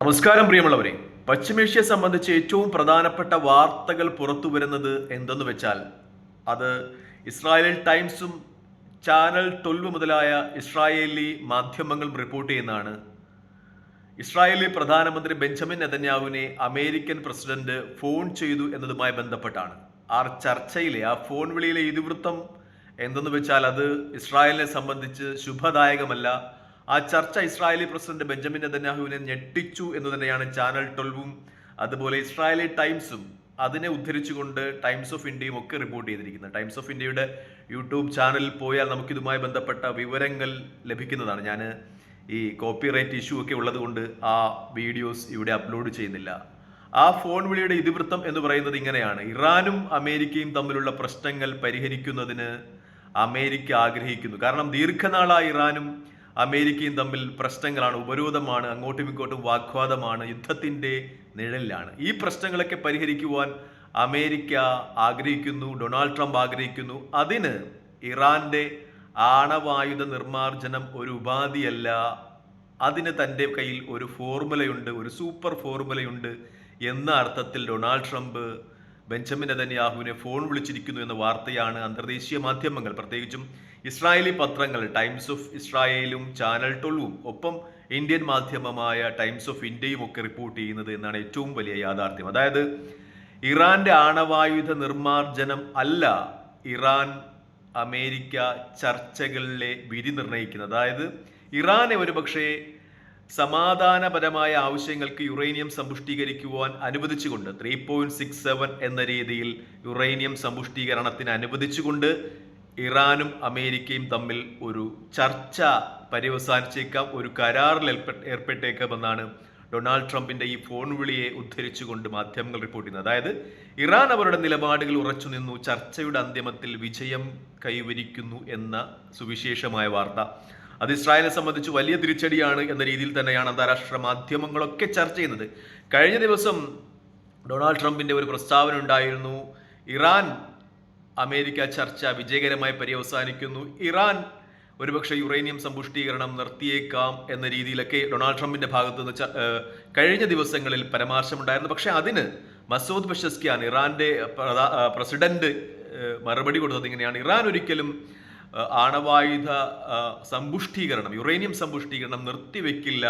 നമസ്കാരം പ്രിയമുള്ളവരെ. പശ്ചിമേഷ്യയെ സംബന്ധിച്ച് ഏറ്റവും പ്രധാനപ്പെട്ട വാർത്തകൾ പുറത്തു വരുന്നത് എന്തെന്ന് വെച്ചാൽ അത് ഇസ്രായേൽ ടൈംസും ചാനൽ 12 മുതലായ ഇസ്രായേലി മാധ്യമങ്ങൾ റിപ്പോർട്ട് ചെയ്യുന്നതാണ്. ഇസ്രായേലി പ്രധാനമന്ത്രി ബെഞ്ചമിൻ നെതന്യാഹുവിനെ അമേരിക്കൻ പ്രസിഡന്റ് ഫോൺ ചെയ്തു എന്നതുമായി ബന്ധപ്പെട്ടാണ്. ആ ചർച്ചയിലെ ആ ഫോൺ വിളിയിലെ ഇതിവൃത്തം എന്തെന്ന് വെച്ചാൽ അത് ഇസ്രായേലിനെ സംബന്ധിച്ച് ശുഭദായകമല്ല. ആ ചർച്ച ഇസ്രായേലി പ്രസിഡന്റ് ബെഞ്ചമിൻ നെതന്യാഹുവിനെ ഞെട്ടിച്ചു എന്ന് തന്നെയാണ് ചാനൽ 12ഉം അതുപോലെ ഇസ്രായേലി ടൈംസും അതിനെ ഉദ്ധരിച്ചുകൊണ്ട് ടൈംസ് ഓഫ് ഇന്ത്യയും ഒക്കെ റിപ്പോർട്ട് ചെയ്തിരിക്കുന്നത്. ടൈംസ് ഓഫ് ഇന്ത്യയുടെ യൂട്യൂബ് ചാനലിൽ പോയാൽ നമുക്കിതുമായി ബന്ധപ്പെട്ട വിവരങ്ങൾ ലഭിക്കുന്നതാണ്. ഞാൻ ഈ കോപ്പിറൈറ്റ് ഇഷ്യൂ ഒക്കെ ഉള്ളതുകൊണ്ട് ആ വീഡിയോസ് ഇവിടെ അപ്ലോഡ് ചെയ്യുന്നില്ല. ആ ഫോൺ വിളിയുടെ ഇതിവൃത്തം എന്ന് പറയുന്നത് ഇങ്ങനെയാണ്: ഇറാനും അമേരിക്കയും തമ്മിലുള്ള പ്രശ്നങ്ങൾ പരിഹരിക്കുന്നതിന് അമേരിക്ക ആഗ്രഹിക്കുന്നു. കാരണം ദീർഘനാളായി ഇറാനും അമേരിക്കയും തമ്മിൽ പ്രശ്നങ്ങളാണ്, ഉപരോധമാണ്, അങ്ങോട്ടും ഇങ്ങോട്ടും വാഗ്വാദമാണ്, യുദ്ധത്തിന്റെ നിഴലിലാണ്. ഈ പ്രശ്നങ്ങളൊക്കെ പരിഹരിക്കുവാൻ അമേരിക്ക ആഗ്രഹിക്കുന്നു, ഡൊണാൾഡ് ട്രംപ് ആഗ്രഹിക്കുന്നു. അതിന് ഇറാന്റെ ആണവായുധ നിർമ്മാർജ്ജനം ഒരു ഉപാധിയല്ല, അതിന് തൻ്റെ കയ്യിൽ ഒരു ഫോർമുലയുണ്ട്, ഒരു സൂപ്പർ ഫോർമുലയുണ്ട് എന്ന അർത്ഥത്തിൽ ഡൊണാൾഡ് ട്രംപ് ബെഞ്ചമിൻ നെതന്യാഹുവിനെ ഫോൺ വിളിച്ചിരിക്കുന്നു എന്ന വാർത്തയാണ് അന്തർദേശീയ മാധ്യമങ്ങൾ, പ്രത്യേകിച്ചും ഇസ്രായേലി പത്രങ്ങൾ ടൈംസ് ഓഫ് ഇസ്രായേലും ചാനൽ 12ഉം ഒപ്പം ഇന്ത്യൻ മാധ്യമമായ ടൈംസ് ഓഫ് ഇന്ത്യയും ഒക്കെ റിപ്പോർട്ട് ചെയ്യുന്നത് എന്നാണ് ഏറ്റവും വലിയ യാഥാർത്ഥ്യം. അതായത് ഇറാന്റെ ആണവായുധ നിർമ്മാർജ്ജനം അല്ല ഇറാൻ അമേരിക്ക ചർച്ചകളിലെ വിധി നിർണ്ണയിക്കുന്നത്. അതായത് ഇറാനെ ഒരുപക്ഷെ സമാധാനപരമായ ആവശ്യങ്ങൾക്ക് യുറേനിയം സമ്പുഷ്ടീകരിക്കുവാൻ അനുവദിച്ചുകൊണ്ട് 3.67 എന്ന രീതിയിൽ യുറേനിയം സമ്പുഷ്ടീകരണത്തിന് അനുവദിച്ചുകൊണ്ട് ഇറാനും അമേരിക്കയും തമ്മിൽ ഒരു ചർച്ച പര്യവസാനിച്ചേക്കാം, ഒരു കരാറിൽ ഏർപ്പെട്ടേക്കാമെന്നാണ് ഡൊണാൾഡ് ട്രംപിന്റെ ഈ ഫോൺ വിളിയെ ഉദ്ധരിച്ചുകൊണ്ട് മാധ്യമങ്ങൾ റിപ്പോർട്ട് ചെയ്യുന്നത്. അതായത് ഇറാൻ അവരുടെ നിലപാടുകൾ ഉറച്ചു നിന്നു, ചർച്ചയുടെ അന്തിമത്തിൽ വിജയം കൈവരിക്കുന്നു എന്ന സുവിശേഷമായ വാർത്ത. അത് ഇസ്രായേലിനെ സംബന്ധിച്ച് വലിയ തിരിച്ചടിയാണ് എന്ന രീതിയിൽ തന്നെയാണ് അന്താരാഷ്ട്ര മാധ്യമങ്ങളൊക്കെ ചർച്ച ചെയ്യുന്നത്. കഴിഞ്ഞ ദിവസം ഡൊണാൾഡ് ട്രംപിന്റെ ഒരു പ്രസ്താവന ഉണ്ടായിരുന്നു: ഇറാൻ അമേരിക്ക ചർച്ച വിജയകരമായി പര്യവസാനിക്കുന്നു, ഇറാൻ ഒരുപക്ഷെ യുറേനിയം സമ്പുഷ്ടീകരണം നിർത്തിയേക്കാം എന്ന രീതിയിലൊക്കെ ഡൊണാൾഡ് ട്രംപിന്റെ ഭാഗത്തു നിന്ന് കഴിഞ്ഞ ദിവസങ്ങളിൽ പരാമർശമുണ്ടായിരുന്നു. പക്ഷെ അതിന് മസൂദ് പെഷസ്കിയാൻ, ഇറാന്റെ പ്രസിഡന്റ്, മറുപടി കൊടുത്തത് ഇങ്ങനെയാണ്: ഇറാൻ ഒരിക്കലും ആണവായുധ സമ്പുഷ്ടീകരണം, യുറേനിയം സമ്പുഷ്ടീകരണം നിർത്തിവെക്കില്ല.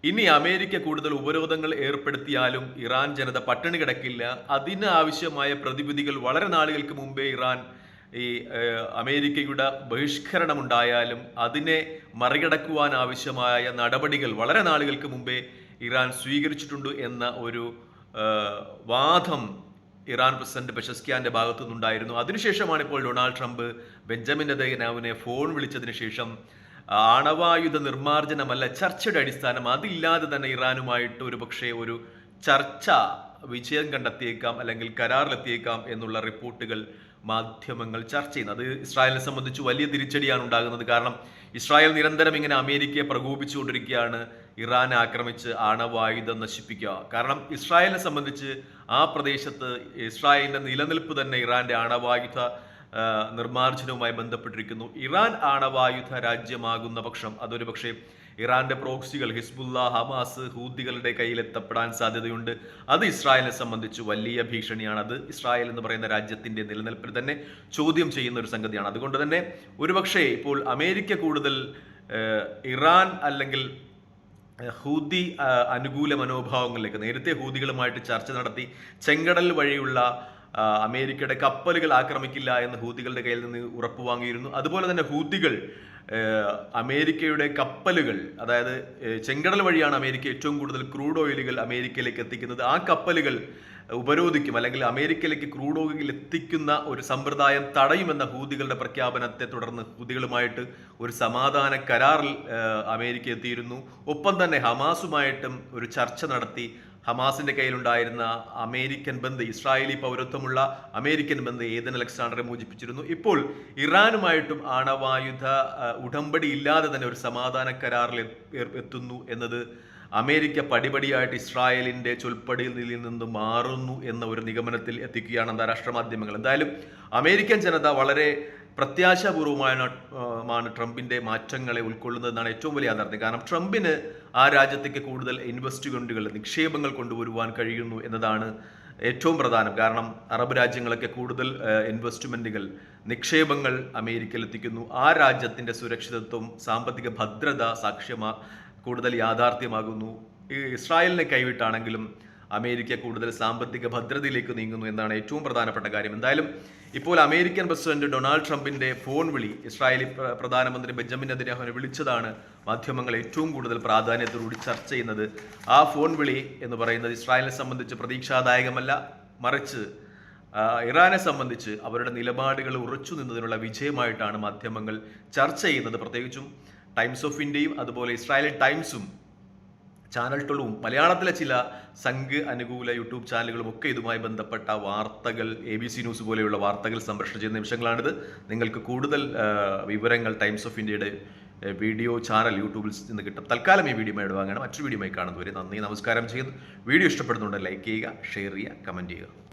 ഇനി അമേരിക്ക കൂടുതൽ ഉപരോധങ്ങൾ ഏർപ്പെടുത്തിയാലും ഇറാൻ ജനത പട്ടിണി കിടക്കില്ല. അതിന് ആവശ്യമായ പ്രതിവിധികൾ വളരെ നാളുകൾക്ക് മുമ്പേ ഇറാൻ ഈ അമേരിക്കയുടെ ബഹിഷ്കരണം ഉണ്ടായാലും അതിനെ മറികടക്കുവാൻ ആവശ്യമായ നടപടികൾ വളരെ നാളുകൾക്ക് മുമ്പേ ഇറാൻ സ്വീകരിച്ചിട്ടുണ്ട് എന്ന ഒരു വാദം ഇറാൻ പ്രസിഡന്റ് പെഷസ്കിയാന്റെ ഭാഗത്തു നിന്നുണ്ടായിരുന്നു. അതിനുശേഷമാണ് ഇപ്പോൾ ഡൊണാൾഡ് ട്രംപ് ബെഞ്ചമിൻ നെതന്യാഹുവിനെ ഫോൺ വിളിച്ചതിന് ശേഷം ആണവായുധ നിർമ്മാർജ്ജനമല്ല ചർച്ചയുടെ അടിസ്ഥാനം, അതില്ലാതെ തന്നെ ഇറാനുമായിട്ട് ഒരുപക്ഷെ ഒരു ചർച്ച വിജയം കണ്ടെത്തിയേക്കാം അല്ലെങ്കിൽ കരാറിലെത്തിയേക്കാം എന്നുള്ള റിപ്പോർട്ടുകൾ മാധ്യമങ്ങൾ ചർച്ച ചെയ്യുന്നത്. അത് ഇസ്രായേലിനെ സംബന്ധിച്ച് വലിയ തിരിച്ചടിയാണ് ഉണ്ടാകുന്നത്. കാരണം ഇസ്രായേൽ നിരന്തരം ഇങ്ങനെ അമേരിക്കയെ പ്രകോപിച്ചുകൊണ്ടിരിക്കുകയാണ് ഇറാനെ ആക്രമിച്ച് ആണവായുധം നശിപ്പിക്കുക. കാരണം ഇസ്രായേലിനെ സംബന്ധിച്ച് ആ പ്രദേശത്ത് ഇസ്രായേലിന്റെ നിലനിൽപ്പ് തന്നെ ഇറാന്റെ ആണവായുധ നിർമ്മാർജ്ജനവുമായി ബന്ധപ്പെട്ടിരിക്കുന്നു. ഇറാൻ ആണവായുധ രാജ്യമാകുന്ന പക്ഷം അതൊരു പക്ഷേ ഇറാന്റെ പ്രോക്സികൾ ഹിസ്ബുല്ല, ഹമാസ്, ഹൂതികളുടെ കയ്യിലെത്തപ്പെടാൻ സാധ്യതയുണ്ട്. അത് ഇസ്രായേലിനെ സംബന്ധിച്ച് വലിയ ഭീഷണിയാണ്. അത് ഇസ്രായേൽ എന്ന് പറയുന്ന രാജ്യത്തിന്റെ നിലനിൽപ്പിൽ തന്നെ ചോദ്യം ചെയ്യുന്ന ഒരു സംഗതിയാണ്. അതുകൊണ്ട് തന്നെ ഒരുപക്ഷെ ഇപ്പോൾ അമേരിക്ക കൂടുതൽ ഇറാൻ അല്ലെങ്കിൽ ഹൂതി അനുകൂല മനോഭാവങ്ങളിലേക്ക്, നേരത്തെ ഹൂതികളുമായിട്ട് ചർച്ച നടത്തി ചെങ്കടൽ വഴിയുള്ള അമേരിക്കയുടെ കപ്പലുകൾ ആക്രമിക്കില്ല എന്ന് ഹൂതികളുടെ കയ്യിൽ നിന്ന് ഉറപ്പ് വാങ്ങിയിരുന്നു. അതുപോലെ തന്നെ ഹൂതികൾ അമേരിക്കയുടെ കപ്പലുകൾ, അതായത് ചെങ്കടൽ വഴിയാണ് അമേരിക്ക ഏറ്റവും കൂടുതൽ ക്രൂഡ് ഓയിലുകൾ അമേരിക്കയിലേക്ക് എത്തിക്കുന്നത്, ആ കപ്പലുകൾ ഉപരോധിക്കും അല്ലെങ്കിൽ അമേരിക്കയിലേക്ക് ക്രൂഡ് ഓയിൽ എത്തിക്കുന്ന ഒരു സമ്പ്രദായം തടയുമെന്ന ഹൂതികളുടെ പ്രഖ്യാപനത്തെ തുടർന്ന് ഹൂതികളുമായിട്ട് ഒരു സമാധാന കരാറിൽ അമേരിക്ക എത്തിയിരുന്നു. ഒപ്പം തന്നെ ഹമാസുമായിട്ടും ഒരു ചർച്ച നടത്തി ഹമാസിന്റെ കയ്യിലുണ്ടായിരുന്ന അമേരിക്കൻ ബന്ദ്, ഇസ്രായേലി പൗരത്വമുള്ള അമേരിക്കൻ ബന്ദ് ഏദൻ അലക്സാണ്ടറെ മോചിപ്പിച്ചിരുന്നു. ഇപ്പോൾ ഇറാനുമായിട്ടും ആണവായുധ ഉടമ്പടി ഇല്ലാതെ തന്നെ ഒരു സമാധാന കരാറിൽ എത്തുന്നു എന്നത് അമേരിക്ക പടിപടിയായിട്ട് ഇസ്രായേലിന്റെ ചൊൽപ്പടിയിൽ നിന്ന് മാറുന്നു എന്ന ഒരു നിഗമനത്തിൽ എത്തിക്കുകയാണ് അന്താരാഷ്ട്ര മാധ്യമങ്ങൾ. എന്തായാലും അമേരിക്കൻ ജനത വളരെ പ്രത്യാശാപൂർവമാണ് ട്രംപിന്റെ മാറ്റങ്ങളെ ഉൾക്കൊള്ളുന്നതെന്നാണ് ഏറ്റവും വലിയ യാഥാർത്ഥ്യം. കാരണം ട്രംപിന് ആ രാജ്യത്തേക്ക് കൂടുതൽ ഇൻവെസ്റ്റ്മെന്റുകൾ, നിക്ഷേപങ്ങൾ കൊണ്ടുവരുവാൻ കഴിയുന്നു എന്നതാണ് ഏറ്റവും പ്രധാനം. കാരണം അറബ് രാജ്യങ്ങളൊക്കെ കൂടുതൽ ഇൻവെസ്റ്റ്മെന്റുകൾ, നിക്ഷേപങ്ങൾ അമേരിക്കയിൽ എത്തിക്കുന്നു. ആ രാജ്യത്തിന്റെ സുരക്ഷിതത്വം, സാമ്പത്തിക ഭദ്രത കൂടുതൽ യാഥാർത്ഥ്യമാകുന്നു. ഇസ്രായേലിനെ കൈവിട്ടാണെങ്കിലും അമേരിക്ക കൂടുതൽ സാമ്പത്തിക ഭദ്രതയിലേക്ക് നീങ്ങുന്നു എന്നാണ് ഏറ്റവും പ്രധാനപ്പെട്ട കാര്യം. എന്തായാലും ഇപ്പോൾ അമേരിക്കൻ പ്രസിഡന്റ് ഡൊണാൾഡ് ട്രംപിന്റെ ഫോൺ വിളി ഇസ്രായേലി പ്രധാനമന്ത്രി ബെഞ്ചമിൻ നെതന്യാഹുവിനെ വിളിച്ചതാണ് മാധ്യമങ്ങൾ ഏറ്റവും കൂടുതൽ പ്രാധാന്യത്തോടുകൂടി ചർച്ച ചെയ്യുന്നത്. ആ ഫോൺ വിളി എന്ന് പറയുന്നത് ഇസ്രായേലിനെ സംബന്ധിച്ച് പ്രതീക്ഷാദായകമല്ല, മറിച്ച് ഇറാനെ സംബന്ധിച്ച് അവരുടെ നിലപാടുകൾ ഉറച്ചു നിന്നതിനുള്ള വിജയമായിട്ടാണ് മാധ്യമങ്ങൾ ചർച്ച ചെയ്യുന്നത്. പ്രത്യേകിച്ചും ടൈംസ് ഓഫ് ഇന്ത്യയും അതുപോലെ ഇസ്രായേലി ടൈംസും ചാനൽ 12 മലയാളത്തിലെ ചില സംഘ് അനുകൂല യൂട്യൂബ് ചാനലുകളും ഒക്കെ ഇതുമായി ബന്ധപ്പെട്ട വാർത്തകൾ, ABC ന്യൂസ് പോലെയുള്ള വാർത്തകൾ സംപ്രേഷണം ചെയ്യുന്ന നിമിഷങ്ങളാണിത്. നിങ്ങൾക്ക് കൂടുതൽ വിവരങ്ങൾ ടൈംസ് ഓഫ് ഇന്ത്യയുടെ വീഡിയോ ചാനൽ യൂട്യൂബിൽ നിന്ന് കിട്ടും. തൽക്കാലം ഈ വീഡിയോ വാങ്ങണം. മറ്റൊരു വീഡിയോ കാണുന്നവരെ നന്ദി, നമസ്കാരം ചെയ്യുന്നു. വീഡിയോ ഇഷ്ടപ്പെടുന്നുണ്ട് ലൈക്ക് ചെയ്യുക, ഷെയർ ചെയ്യുക, കമൻറ്റ് ചെയ്യുക.